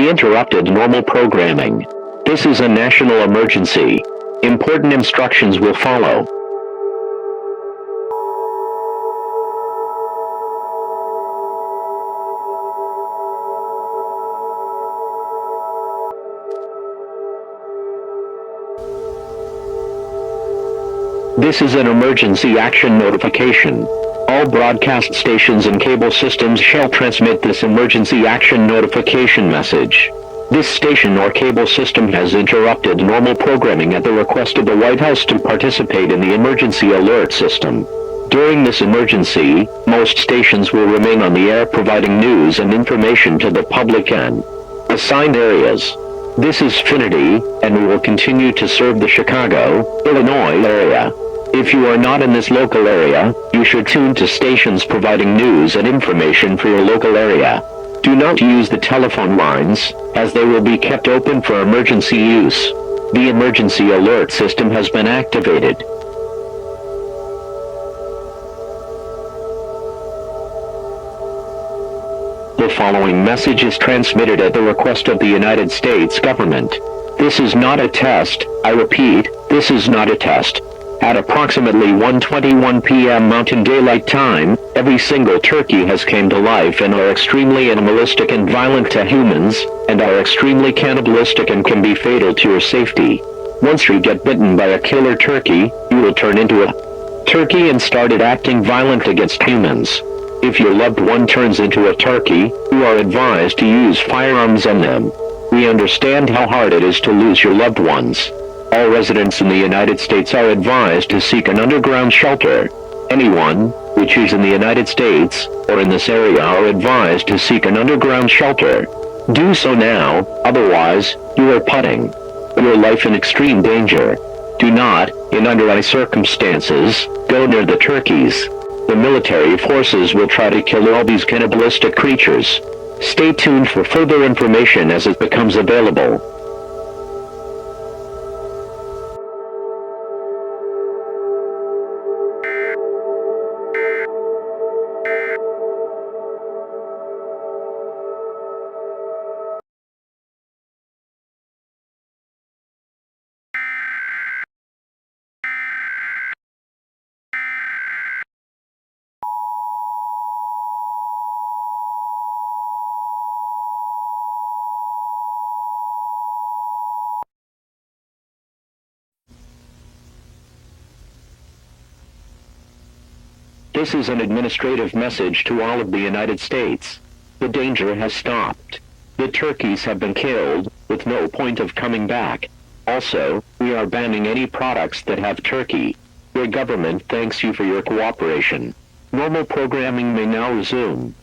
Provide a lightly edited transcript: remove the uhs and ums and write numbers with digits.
We interrupted normal programming. This is a national emergency. Important instructions will follow. This is an emergency action notification. All broadcast stations and cable systems shall transmit this emergency action notification message. This station or cable system has interrupted normal programming at the request of the White House to participate in the emergency alert system. During this emergency, most stations will remain on the air providing news and information to the public and assigned areas. This is Finity, and we will continue to serve the Chicago, Illinois area. If you are not in this local area, you should tune to stations providing news and information for your local area. Do not use the telephone lines, as they will be kept open for emergency use. The emergency alert system has been activated. The following message is transmitted at the request of the United States government. This is not a test. I repeat, this is not a test. At approximately 1:21 p.m. Mountain Daylight Time, every single turkey has come to life and are extremely animalistic and violent to humans, and are extremely cannibalistic and can be fatal to your safety. Once you get bitten by a killer turkey, you will turn into a turkey and started acting violent against humans. If your loved one turns into a turkey, you are advised to use firearms on them. We understand how hard it is to lose your loved ones. All residents in the United States are advised to seek an underground shelter. Anyone, which is in the United States, or in this area are advised to seek an underground shelter. Do so now, otherwise, you are putting your life in extreme danger. Do not, in under any circumstances, go near the turkeys. The military forces will try to kill all these cannibalistic creatures. Stay tuned for further information as it becomes available. This is an administrative message to all of the United States. The danger has stopped. The turkeys have been killed, with no point of coming back. Also, we are banning any products that have turkey. Your government thanks you for your cooperation. Normal programming may now resume.